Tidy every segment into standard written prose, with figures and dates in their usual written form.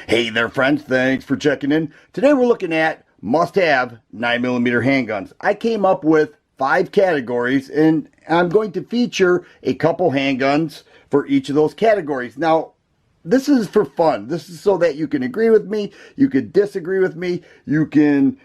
Hey there friends, thanks for checking in. Today we're looking at must-have 9mm handguns. I came up with 5 categories and I'm going to feature a couple handguns for each of those categories. Now, this is for fun. This is so that you can agree with me, you can disagree with me, you can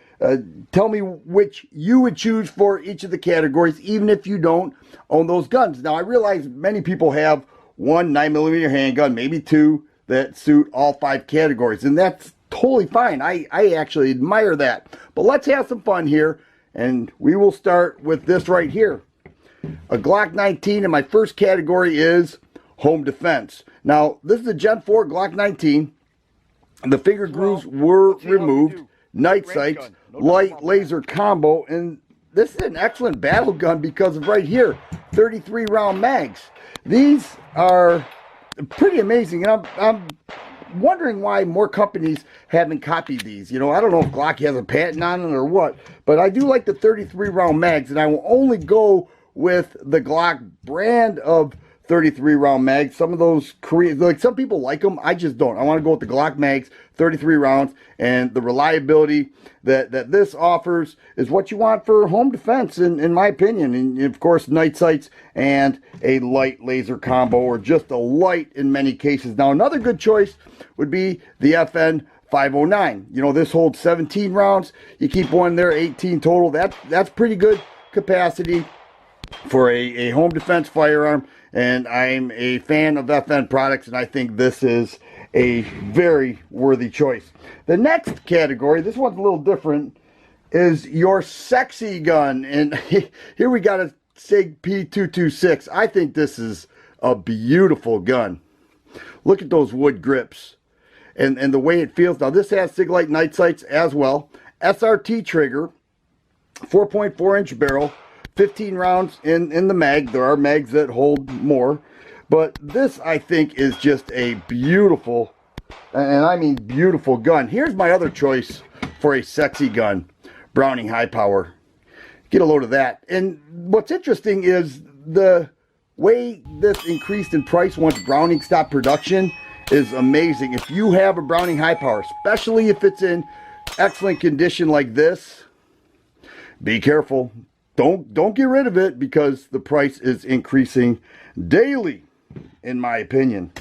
tell me which you would choose for each of the categories, even if you don't own those guns. Now, I realize many people have one 9mm handgun, maybe 2, that suit all 5 categories, and that's totally fine. I actually admire that. But let's have some fun here, and we will start with this right here. A Glock 19, and my first category is home defense. Now, this is a Gen 4 Glock 19. The finger grooves were removed, night sights, light laser combo, and this is an excellent battle gun because of right here, 33 round mags. These are pretty amazing, and I'm wondering why more companies haven't copied these. You know, I don't know if Glock has a patent on it or what, but I do like the 33 round mags, and I will only go with the Glock brand of 33 round mags. Some of those Korean, like some people like them, I just don't. I want to go with the Glock mags, 33 rounds, and the reliability that this offers is what you want for home defense, in my opinion. And of course, night sights and a light laser combo, or just a light in many cases. Now, another good choice would be the FN 509. You know, this holds 17 rounds. You keep one there, 18 total. That's pretty good capacity for a home defense firearm, and I'm a fan of FN products, and I think this is a very worthy choice. The next category, this one's a little different, is your sexy gun, and here we got a SIG P226. I think this is a beautiful gun. Look at those wood grips and the way it feels. Now, this has SIG Light night sights as well, SRT trigger, 4.4-inch barrel, 15 rounds in the mag. There are mags that hold more, but this, I think, is just a beautiful, and I mean beautiful gun. Here's my other choice for a sexy gun, Browning High Power. Get a load of that. And what's interesting is the way this increased in price once Browning stopped production is amazing. If you have a Browning High Power, especially if it's in excellent condition like this, be careful. Don't get rid of it, because the price is increasing daily, in my opinion.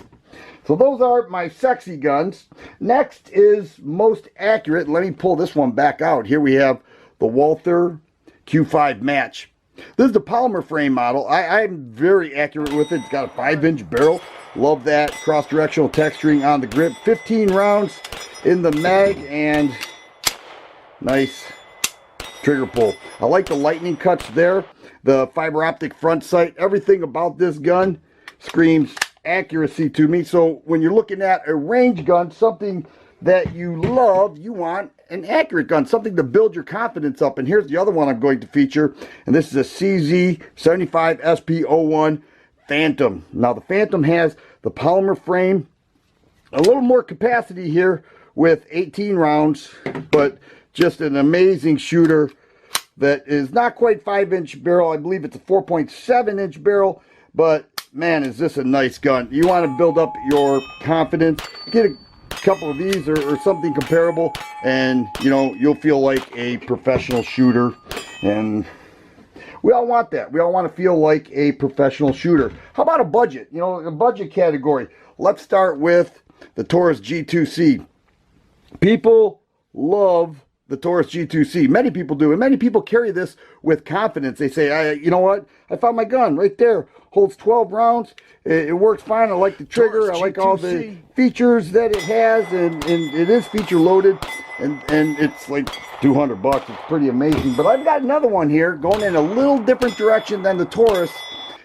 So those are my sexy guns. Next is most accurate. Let me pull this one back out. Here we have the Walther Q5 Match. This is the polymer frame model. I'm very accurate with it. It's got a 5-inch barrel. Love that cross-directional texturing on the grip. 15 rounds in the mag, and nice trigger pull. I like the lightning cuts there, the fiber optic front sight. Everything about this gun screams accuracy to me. So when you're looking at a range gun, something that you love, you want an accurate gun, something to build your confidence up. And here's the other one I'm going to feature, and this is a CZ75 SP01 Phantom. Now, the Phantom has the polymer frame, a little more capacity here with 18 rounds, but just an amazing shooter that is not quite 5-inch barrel. I believe it's a 4.7-inch barrel, but man, is this a nice gun. You want to build up your confidence, get a couple of these or something comparable, and you know, you'll feel like a professional shooter. And we all want that. We all want to feel like a professional shooter. How about a budget? You know, a budget category. Let's start with the Taurus G2C. People love the Taurus G2C. Many people do, and many people carry this with confidence. They say, you know what? I found my gun right there. Holds 12 rounds. It works fine. I like the trigger. I like all the features that it has, and it is feature loaded, and it's like $200. It's pretty amazing. But I've got another one here going in a little different direction than the Taurus,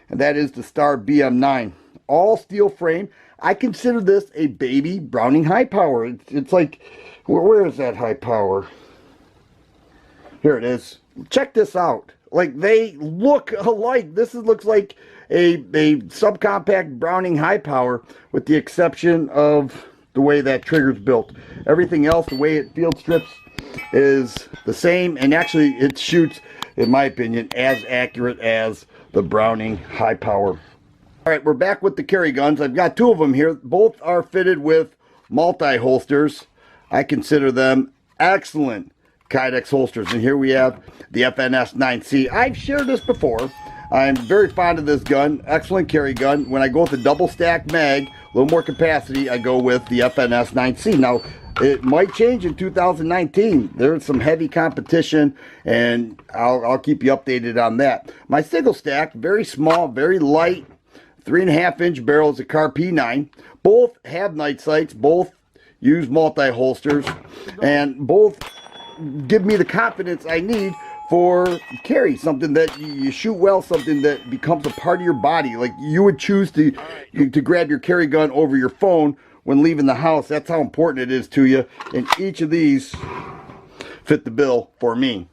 and that is the Star BM9. All steel frame. I consider this a baby Browning High Power. It's like, where is that high power? Here it is. Check this out. Like, they look alike. This looks like a subcompact Browning High Power, with the exception of the way that trigger's built. Everything else, the way it field strips, is the same, and actually it shoots, in my opinion, as accurate as the Browning High Power. All right, we're back with the carry guns. I've got 2 of them here. Both are fitted with multi-holsters. I consider them excellent Kydex holsters. And here we have the FNS 9C. I've shared this before. I'm very fond of this gun. Excellent carry gun. When I go with the double stack mag, a little more capacity, I go with the FNS 9C. Now, it might change in 2019. There's some heavy competition, and I'll keep you updated on that. My single stack, very small, very light, 3.5-inch barrels of Car P9. Both have night sights, both use multi-holsters, and both give me the confidence I need for carry, something that you shoot well, something that becomes a part of your body. Like you would choose to grab your carry gun over your phone when leaving the house. That's how important it is to you. And each of these fit the bill for me.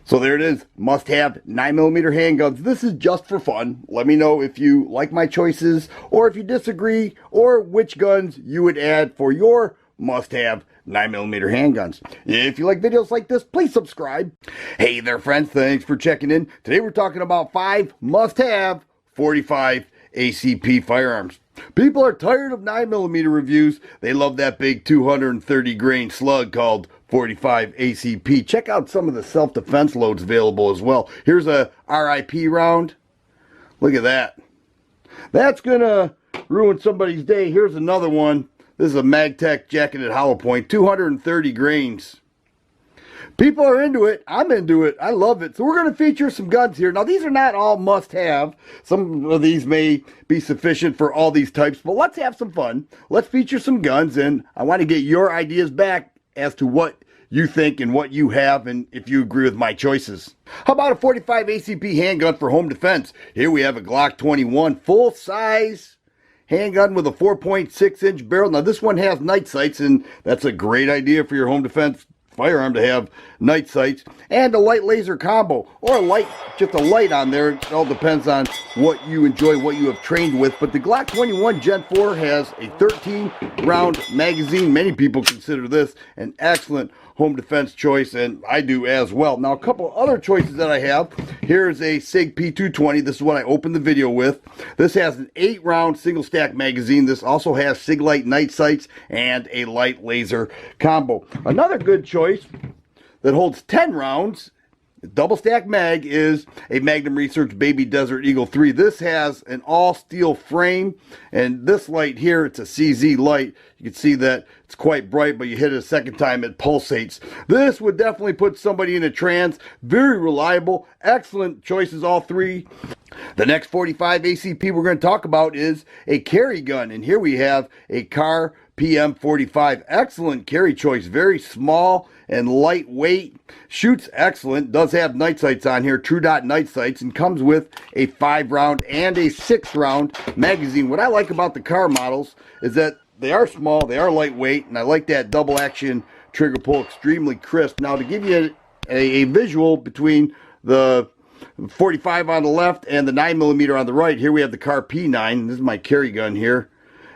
So there it is, must-have 9mm handguns. This is just for fun. Let me know if you like my choices, or if you disagree, or which guns you would add for your must-have 9mm handguns. If you like videos like this, please subscribe. Hey there, friends. Thanks for checking in. Today we're talking about 5 must-have 45 ACP firearms. People are tired of 9mm reviews. They love that big 230 grain slug called 45 ACP. Check out some of the self-defense loads available as well. Here's a RIP round. Look at that. That's gonna ruin somebody's day. Here's another one. This is a MagTech jacketed hollow point, 230 grains. People are into it. I'm into it. I love it. So we're going to feature some guns here. Now, these are not all must-have. Some of these may be sufficient for all these types, but let's have some fun. Let's feature some guns, and I want to get your ideas back as to what you think and what you have, and if you agree with my choices. How about a 45 ACP handgun for home defense? Here we have a Glock 21 full-size handgun with a 4.6-inch barrel. Now, this one has night sights, and that's a great idea for your home defense firearm to have night sights. And a light laser combo, or a light, just a light on there. It all depends on what you enjoy, what you have trained with. But the Glock 21 Gen 4 has a 13-round magazine. Many people consider this an excellent home defense choice, and I do as well. Now, a couple other choices that I have. Here's a SIG P220. This is what I opened the video with. This has an 8-round single stack magazine. This also has SIG Light night sights and a light laser combo. Another good choice that holds 10 rounds, double stack mag, is a Magnum Research Baby Desert Eagle 3. This has an all steel frame, and this light here, it's a CZ light. You can see that it's quite bright, but you hit it a second time, it pulsates. This would definitely put somebody in a trance. Very reliable, excellent choices, all three. The next 45 ACP we're going to talk about is a carry gun, and here we have a Car PM45. Excellent carry choice, very small and lightweight, shoots excellent, does have night sights on here, true dot night sights, and comes with a 5-round and a 6-round magazine. What I like about the Car models is that they are small, they are lightweight, and I like that double action trigger pull, extremely crisp. Now, to give you a visual between the 45 on the left and the 9mm on the right, here we have the Car P9. This is my carry gun here.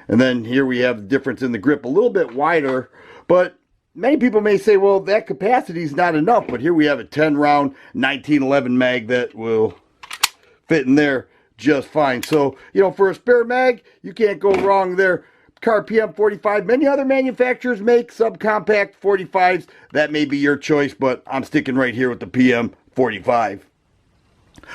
And then here we have the difference in the grip, a little bit wider, but many people may say, well, that capacity is not enough. But here we have a 10-round 1911 mag that will fit in there just fine. So, you know, for a spare mag, you can't go wrong there. Car PM45. Many other manufacturers make subcompact 45s. That may be your choice, but I'm sticking right here with the PM45.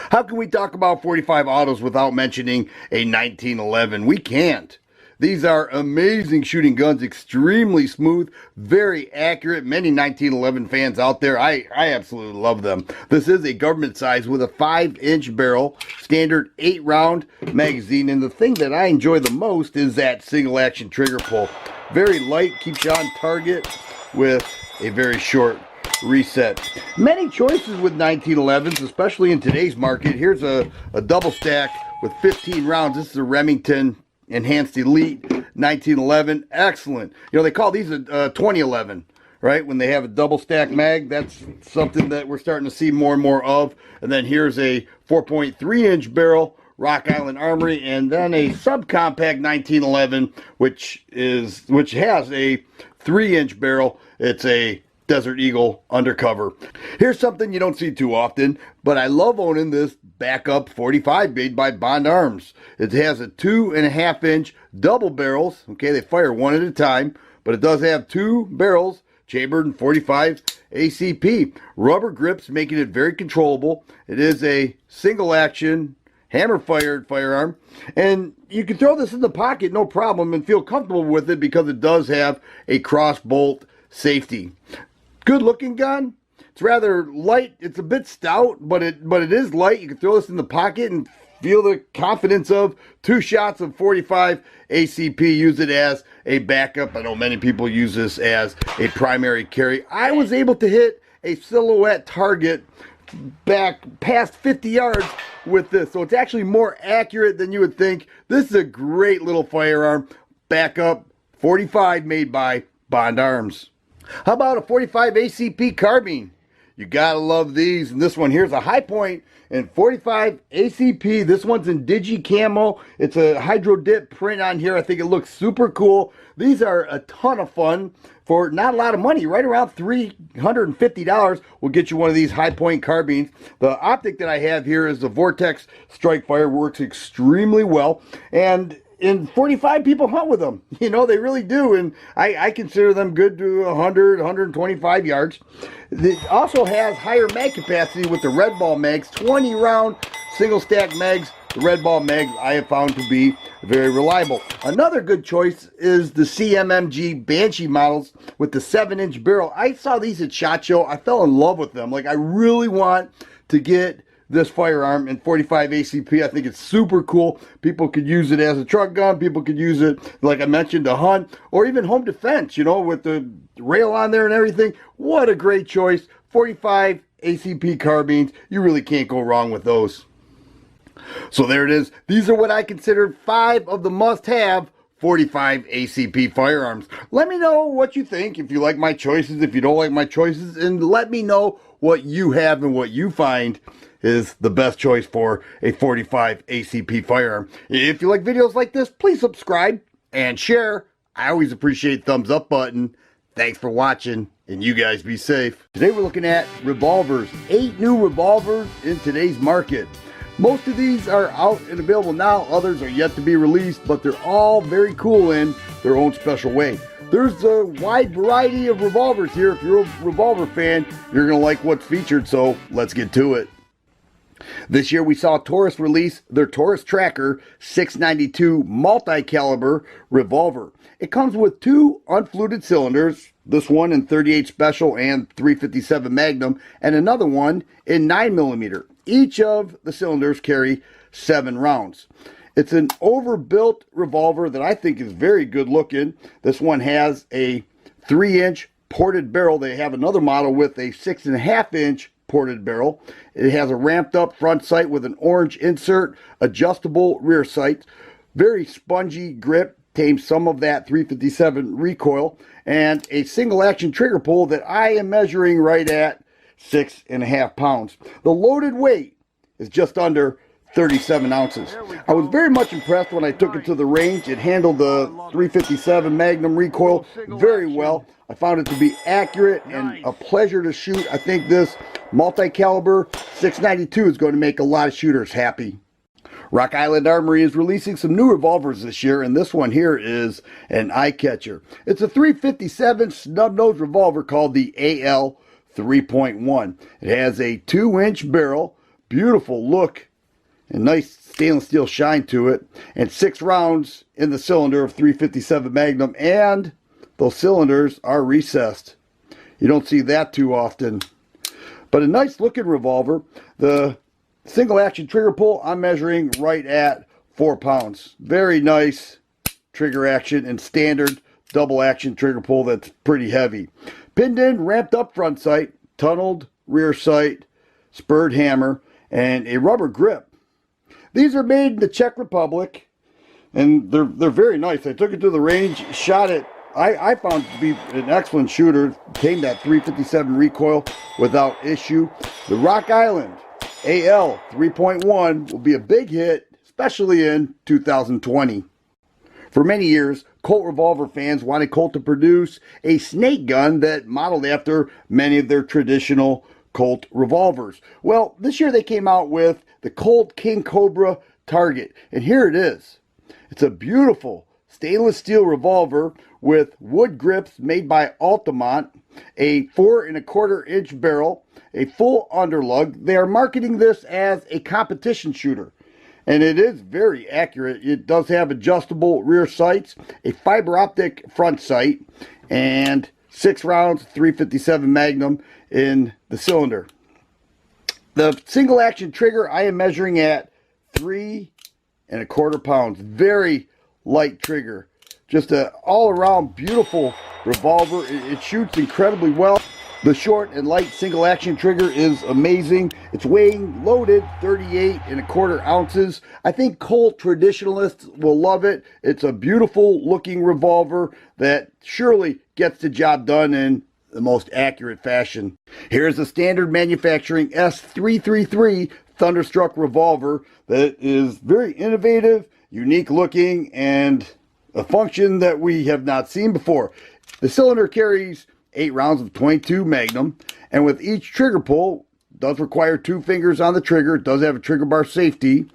How can we talk about 45 autos without mentioning a 1911? We can't. These are amazing shooting guns, extremely smooth, very accurate. Many 1911 fans out there, I absolutely love them. This is a government size with a 5-inch barrel, standard 8-round magazine. And the thing that I enjoy the most is that single action trigger pull. Very light, keeps you on target with a very short reset. Many choices with 1911s, especially in today's market. Here's a double stack with 15 rounds. This is a Remington Enhanced Elite 1911. Excellent. You know, they call these a 2011, right? When they have a double stack mag, that's something that we're starting to see more and more of. And then here's a 4.3-inch barrel, Rock Island Armory, and then a subcompact 1911, which has a 3-inch barrel. It's a Desert Eagle undercover. Here's something you don't see too often, but I love owning this backup 45 made by Bond Arms. It has a 2.5-inch double barrels. Okay, they fire one at a time. but it does have 2 barrels chambered in 45 ACP. Rubber grips making it very controllable. It is a single action hammer fired firearm, and you can throw this in the pocket no problem and feel comfortable with it because it does have a cross bolt safety. Good looking gun. It's rather light. It's a bit stout, but it is light. You can throw this in the pocket and feel the confidence of 2 shots of 45 ACP. Use it as a backup. I know many people use this as a primary carry. I was able to hit a silhouette target back past 50 yards with this, so it's actually more accurate than you would think. This is a great little firearm. Backup 45 made by Bond Arms. How about a 45 ACP carbine? You gotta love these. And this one here's a High Point and 45 ACP. This one's in digi camo. It's a hydro dip print on here. I think it looks super cool. These are a ton of fun for not a lot of money. Right around $350 will get you one of these High Point carbines. The optic that I have here is the Vortex Strike Fire. Works extremely well. And in 45 people hunt with them. You know, they really do. And I consider them good to 100, 125 yards. It also has higher mag capacity with the Red Ball mags, 20 round single stack mags. The Red Ball mags I have found to be very reliable. Another good choice is the CMMG Banshee models with the 7-inch barrel. I saw these at SHOT Show. I fell in love with them. Like, I really want to get this firearm in 45 ACP. I think it's super cool. People could use it as a truck gun. People could use it, like I mentioned, to hunt or even home defense, you know, with the rail on there and everything. What a great choice. 45 ACP carbines. You really can't go wrong with those. So there it is. These are what I consider 5 of the must-have 45 ACP firearms. Let me know what you think, if you like my choices, if you don't like my choices, and let me know what you have and what you find is the best choice for a 45 ACP firearm. If you like videos like this, please subscribe and share. I always appreciate thumbs up button. Thanks for watching, and you guys be safe. Today we're looking at revolvers. 8 new revolvers in today's market. Most of these are out and available now. Others are yet to be released, but they're all very cool in their own special way. There's a wide variety of revolvers here. If you're a revolver fan, you're going to like what's featured, so let's get to it. This year we saw Taurus release their Taurus Tracker 692 multi-caliber revolver. It comes with 2 unfluted cylinders, this one in 38 Special and 357 Magnum, and another one in 9mm. Each of the cylinders carry 7 rounds. It's an overbuilt revolver that I think is very good looking. This one has a 3-inch ported barrel. They have another model with a 6.5-inch ported barrel. It has a ramped up front sight with an orange insert, adjustable rear sight, very spongy grip, tames some of that 357 recoil, and a single action trigger pull that I am measuring right at 6.5 pounds. The loaded weight is just under 37 ounces. I was very much impressed when I took it to the range. It handled the 357 Magnum recoil very well. I found it to be accurate and a pleasure to shoot. I think this multi-caliber 692 is going to make a lot of shooters happy. Rock Island Armory is releasing some new revolvers this year, and this one here is an eye catcher. It's a 357 snub-nosed revolver called the AL 3.1. It has a 2-inch barrel, beautiful look, and nice stainless steel shine to it, and 6 rounds in the cylinder of 357 Magnum, and those cylinders are recessed. You don't see that too often. But a nice looking revolver. The single action trigger pull, I'm measuring right at 4 pounds. Very nice trigger action and standard double action trigger pull that's pretty heavy. Pinned in, ramped up front sight, tunneled rear sight, spurred hammer, and a rubber grip. These are made in the Czech Republic, and they're very nice. I took it to the range, shot it. I found it to be an excellent shooter. Tamed that 357 recoil without issue. The Rock Island AL 3.1 will be a big hit, especially in 2020. For many years, Colt revolver fans wanted Colt to produce a snake gun that modeled after many of their traditional Colt revolvers. Well, this year they came out with the Colt King Cobra Target, and here it is. It's a beautiful stainless steel revolver with wood grips made by Altamont, a 4 1/4 inch barrel, a full underlug. They are marketing this as a competition shooter, and it is very accurate. It does have adjustable rear sights, a fiber optic front sight, and 6 rounds, 357 Magnum in the cylinder. The single action trigger I am measuring at 3 1/4 pounds. Very light trigger. Just an all around beautiful revolver. It shoots incredibly well. The short and light single action trigger is amazing. It's weighing loaded 38 1/4 ounces. I think Colt traditionalists will love it. It's a beautiful looking revolver that surely gets the job done in the most accurate fashion. Here's a standard manufacturing S333 Thunderstruck revolver that is very innovative, unique looking, and a function that we have not seen before. The cylinder carries 8 rounds of 22 Magnum, and with each trigger pull, does require 2 fingers on the trigger. It does have a trigger bar safety.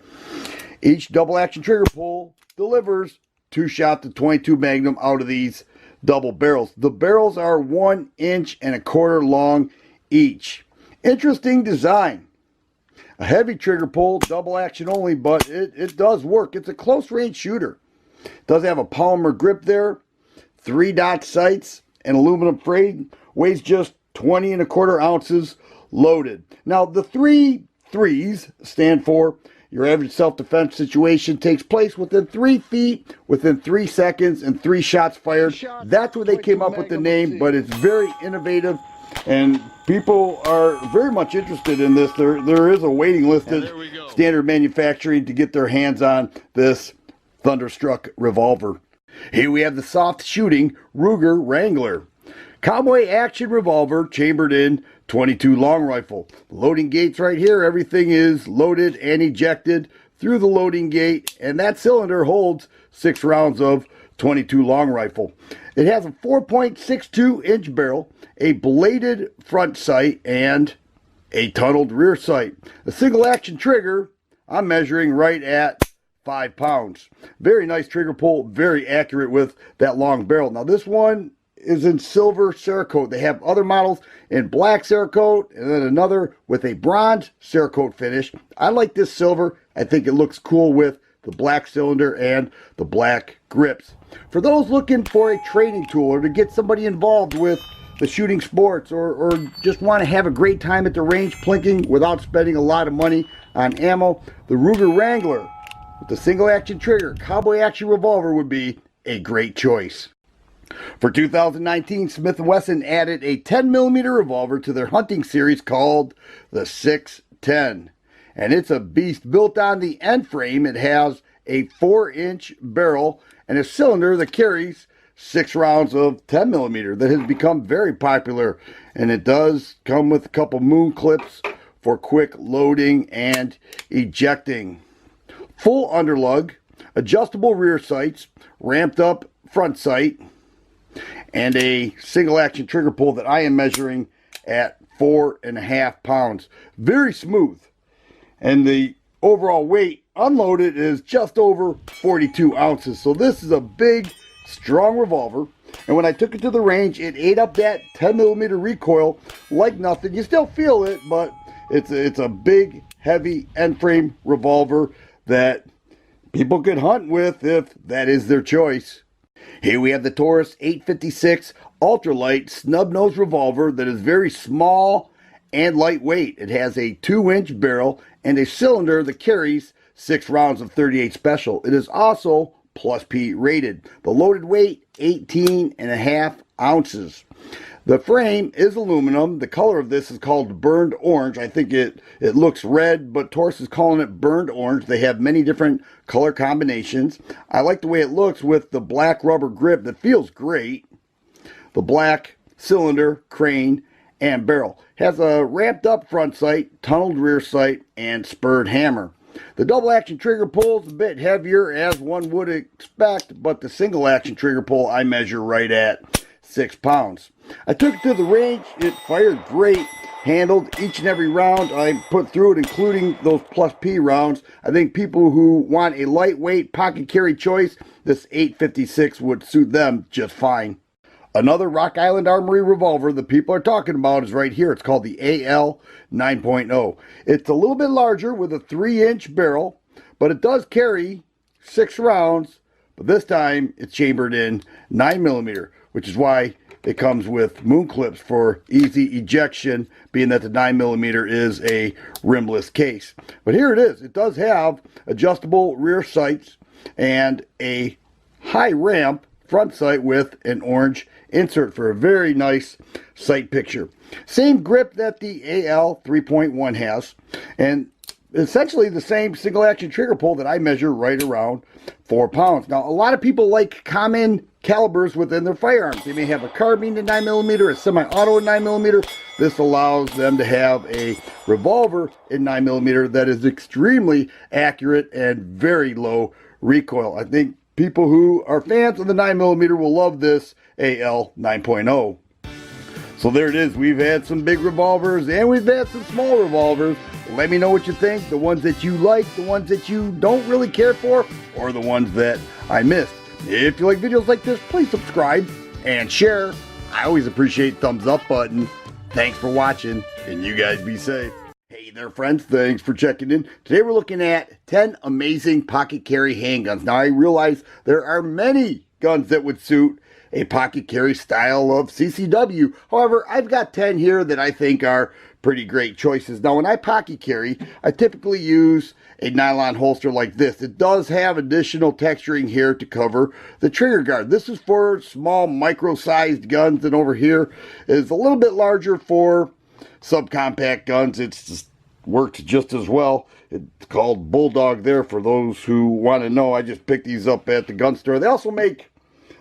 Each double action trigger pull delivers 2 shots of 22 Magnum out of these double barrels. The barrels are 1 1/4 inch long each. Interesting design. A heavy trigger pull, double action only, but it does work. It's a close range shooter. It does have a polymer grip there, 3-dot sights, and aluminum frame. Weighs just 20 1/4 ounces loaded. Now the 3 threes stand for your average self-defense situation takes place within 3 feet, within 3 seconds, and 3 shots fired. That's where they came up with the name, but it's very innovative, and people are very much interested in this. There is a waiting list at Standard Manufacturing to get their hands on this Thunderstruck revolver. Here we have the soft shooting Ruger Wrangler. Cowboy action revolver chambered in 22 long rifle. Loading gates right here. Everything is loaded and ejected through the loading gate, and that cylinder holds 6 rounds of 22 long rifle. It has a 4.62 inch barrel, a bladed front sight, and a tunneled rear sight. A single action trigger I'm measuring right at 5 pounds. Very nice trigger pull, very accurate with that long barrel. Now this one is in silver Cerakote. They have other models in black Cerakote, and then another with a bronze Cerakote finish. I like this silver. I think it looks cool with the black cylinder and the black grips. For those looking for a training tool or to get somebody involved with the shooting sports, or just want to have a great time at the range plinking without spending a lot of money on ammo, the Ruger Wrangler with the single action trigger cowboy action revolver would be a great choice. For 2019, Smith & Wesson added a 10mm revolver to their hunting series called the 610. And it's a beast built on the end frame. It has a 4-inch barrel and a cylinder that carries 6 rounds of 10mm that has become very popular. And it does come with a couple moon clips for quick loading and ejecting. Full underlug, adjustable rear sights, ramped up front sight, and a single action trigger pull that I am measuring at 4.5 pounds. Very smooth. And the overall weight unloaded is just over 42 ounces. So this is a big, strong revolver. And when I took it to the range, it ate up that 10mm recoil like nothing. You still feel it, but it's a big, heavy end frame revolver that people could hunt with if that is their choice. Here we have the Taurus 856 ultralight snub nose revolver that is very small and lightweight. It has a 2-inch barrel and a cylinder that carries 6 rounds of 38 special. It is also plus P rated. The loaded weight 18.5 ounces. The frame is aluminum. The color of this is called burned orange. I think it looks red, but Taurus is calling it burned orange. They have many different color combinations. I like the way it looks with the black rubber grip that feels great. The black cylinder, crane, and barrel. Has a ramped up front sight, tunneled rear sight, and spurred hammer. The double action trigger pull is a bit heavier as one would expect, but the single action trigger pull I measure right at 6 pounds. I took it to the range. It fired great. handled. Each and every round I put through it, including those plus P rounds. I think people who want a lightweight pocket carry choice, this 856 would suit them just fine. Another Rock Island Armory revolver that people are talking about is right here. It's called the AL 9.0. It's a little bit larger with a 3-inch barrel, but it does carry 6 rounds, but this time it's chambered in 9mm, which is why it comes with moon clips for easy ejection, being that the 9mm is a rimless case. But here it is. It does have adjustable rear sights and a high ramp front sight with an orange insert for a very nice sight picture. Same grip that the AL 3.1 has, and essentially the same single action trigger pull that I measure right around 4 pounds. Now, a lot of people like common calibers within their firearms. They may have a carbine at 9mm, a semi-auto at 9mm. This allows them to have a revolver in 9mm that is extremely accurate and very low recoil. I think people who are fans of the 9mm will love this AL 9.0. So there it is. We've had some big revolvers and we've had some small revolvers. Let me know what you think. The ones that you like, the ones that you don't really care for, or the ones that I missed. If you like videos like this, please subscribe and share. I always appreciate thumbs up button. Thanks for watching, and you guys be safe. Hey there, friends. Thanks for checking in. Today we're looking at 10 amazing pocket carry handguns. Now, I realize there are many guns that would suit a pocket carry style of CCW. However, I've got 10 here that I think are pretty great choices. Now, when I pocket carry, I typically use a nylon holster like this. It does have additional texturing here to cover the trigger guard. This is for small micro-sized guns, and over here is a little bit larger for subcompact guns. It's just works just as well. It's called Bulldog there for those who want to know. I just picked these up at the gun store. They also make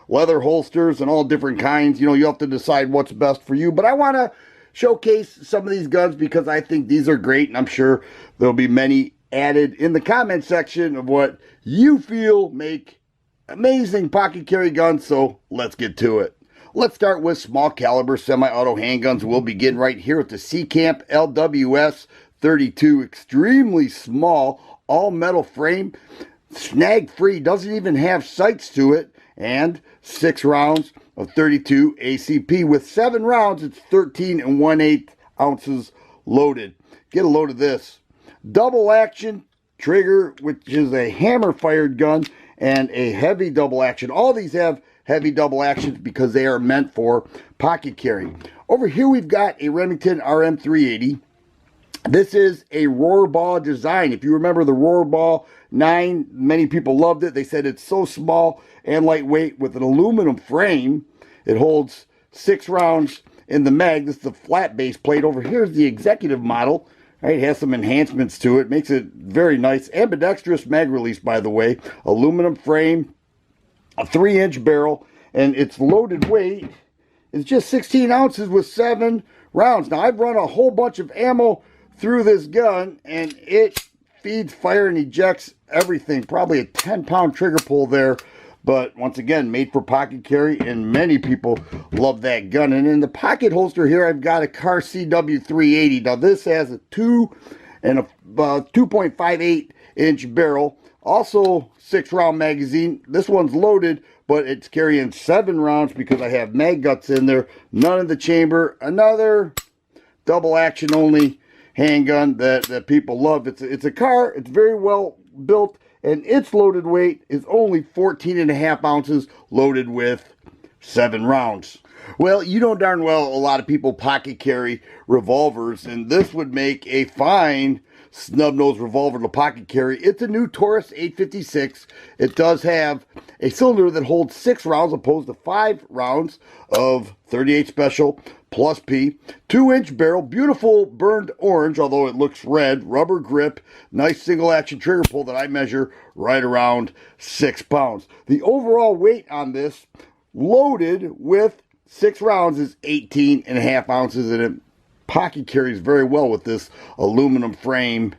leather holsters and all different kinds. You know, you have to decide what's best for you. But I want to showcase some of these guns because I think these are great, and I'm sure there'll be many added in the comment section of what you feel make amazing pocket carry guns. So let's get to it. Let's start with small caliber semi-auto handguns. We'll begin right here with the Seacamp LWS 32. Extremely small, all metal frame, snag free, doesn't even have sights to it, and 6 rounds of 32 ACP. With 7 rounds, it's 13 1/8 ounces loaded. Get a load of this. Double action trigger, which is a hammer fired gun, and a heavy double action. All these have heavy double actions because they are meant for pocket carry. Over here we've got a Remington RM380. This is a Rohrball design. If you remember the Rohrball 9, many people loved it. They said it's so small and lightweight with an aluminum frame. It holds 6 rounds in the mag. This is the flat base plate. Over here is the executive model. Right, it has some enhancements to it. Makes it very nice. Ambidextrous mag release, by the way. Aluminum frame, a 3-inch barrel, and its loaded weight is just 16 ounces with 7 rounds. Now, I've run a whole bunch of ammo through this gun, and it feeds fire and ejects everything. Probably a 10-pound trigger pull there, but once again, made for pocket carry, and many people love that gun. And in the pocket holster here, I've got a Car CW380. Now, this has a 2.58-inch barrel, also 6-round magazine. This one's loaded, but it's carrying 7 rounds because I have mag guts in there. None in the chamber. Another double action only handgun that people love. It's a car. It's very well built, and its loaded weight is only 14.5 ounces loaded with 7 rounds. Well, you know darn well a lot of people pocket carry revolvers, and this would make a fine snub-nosed revolver to pocket carry. It's a new Taurus 856. It does have a cylinder that holds 6 rounds opposed to 5 rounds of 38 special plus P. 2-inch barrel, beautiful burned orange, although it looks red. Rubber grip, nice single action trigger pull that I measure right around 6 pounds. The overall weight on this, loaded with 6 rounds, is 18.5 ounces, and it pocket carries very well with this aluminum frame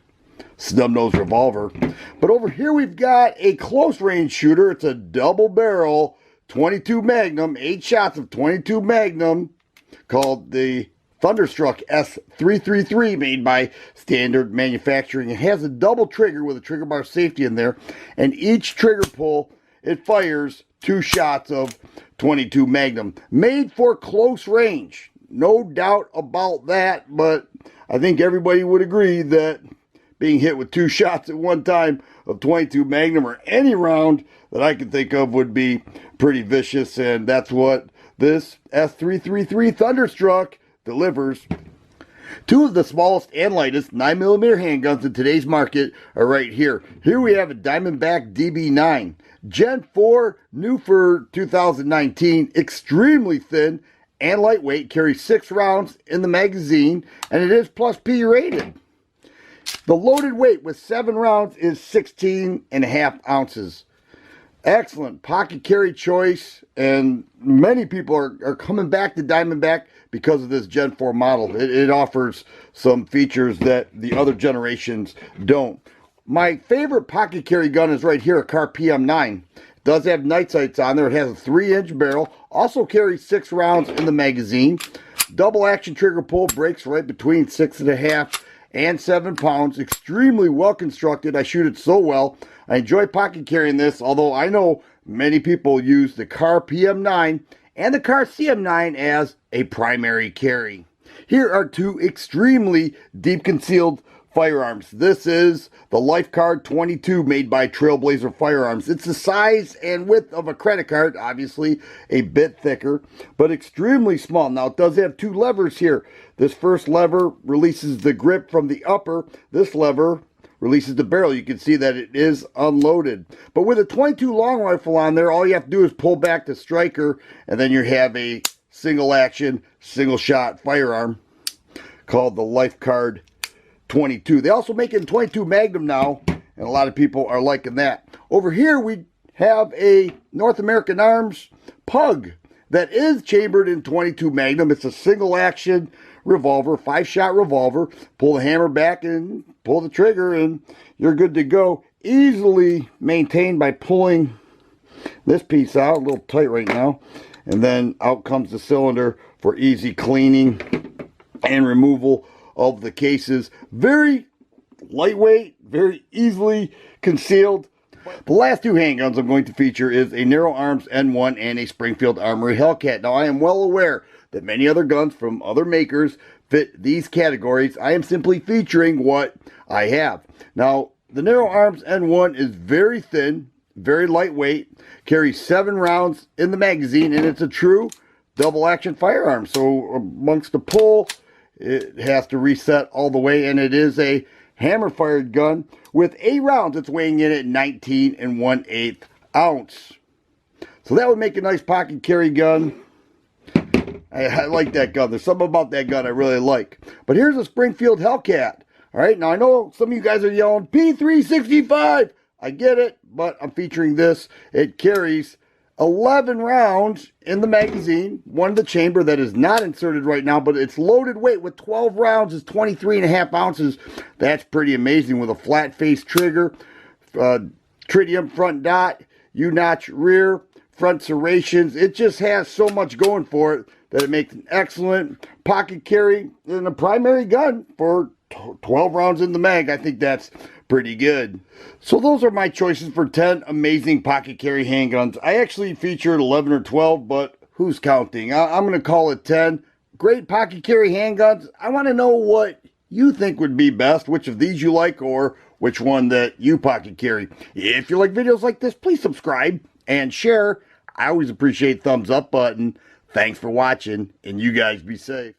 snub-nosed revolver. But over here we've got a close range shooter. It's a double barrel 22 Magnum, 8 shots of 22 Magnum, called the Thunderstruck S333 made by Standard Manufacturing. It has a double trigger with a trigger bar safety in there, and each trigger pull, it fires 2 shots of 22 Magnum. Made for close range. No doubt about that, but I think everybody would agree that being hit with 2 shots at one time of 22 Magnum or any round that I can think of would be pretty vicious, and that's what this S333 Thunderstruck delivers. 2 of the smallest and lightest 9mm handguns in today's market are right here. Here we have a Diamondback DB9. Gen 4, new for 2019, extremely thin and lightweight, carries 6 rounds in the magazine, and it is plus P rated. The loaded weight with 7 rounds is 16.5 ounces. Excellent pocket carry choice, and many people are coming back to Diamondback because of this Gen 4 model. It offers some features that the other generations don't. My favorite pocket carry gun is right here, a Car PM9. It does have night sights on there. It has a 3-inch barrel. Also carries 6 rounds in the magazine. Double action trigger pull, breaks right between 6.5 and 7 pounds. Extremely well constructed. I shoot it so well. I enjoy pocket carrying this, although I know many people use the Car PM9 and the Car CM9 as a primary carry. Here are 2 extremely deep concealed firearms. This is the Lifeguard 22 made by Trailblazer Firearms. It's the size and width of a credit card, obviously a bit thicker, but extremely small. Now it does have 2 levers here. This first lever releases the grip from the upper. This lever releases the barrel. You can see that it is unloaded. But with a 22 long rifle on there, all you have to do is pull back the striker, and then you have a single action, single shot firearm called the Lifeguard 22. They also make it in 22 Magnum now, and a lot of people are liking that. Over here we have a North American Arms Pug that is chambered in 22 Magnum. It's a single action revolver, 5-shot revolver. Pull the hammer back and pull the trigger and you're good to go. Easily maintained by pulling this piece out, a little tight right now, and then out comes the cylinder for easy cleaning and removal of the cases. Very lightweight, very easily concealed. The last 2 handguns I'm going to feature is a Narrow Arms N1 and a Springfield Armory Hellcat. Now I am well aware that many other guns from other makers fit these categories. I am simply featuring what I have. Now the Narrow Arms N1 is very thin, very lightweight, carries 7 rounds in the magazine, and it's a true double action firearm. So amongst the pull, it has to reset all the way, and it is a hammer fired gun with 8 rounds. It's weighing in at 19 1/8 ounce. So that would make a nice pocket carry gun. I like that gun. There's something about that gun I really like. But here's a Springfield Hellcat. All right, now I know some of you guys are yelling, P365. I get it, but I'm featuring this. It carries 11 rounds in the magazine. One in the chamber that is not inserted right now, but its loaded weight with 12 rounds is 23.5 ounces. That's pretty amazing with a flat face trigger, tritium front dot, U-notch rear, front serrations. It just has so much going for it that it makes an excellent pocket carry and a primary gun for 12 rounds in the mag. I think that's pretty good. So those are my choices for 10 amazing pocket carry handguns. I actually featured 11 or 12, but who's counting? I'm going to call it 10. Great pocket carry handguns. I want to know what you think would be best, which of these you like, or which one that you pocket carry. If you like videos like this, please subscribe and share. I always appreciate thumbs up button. Thanks for watching, and you guys be safe.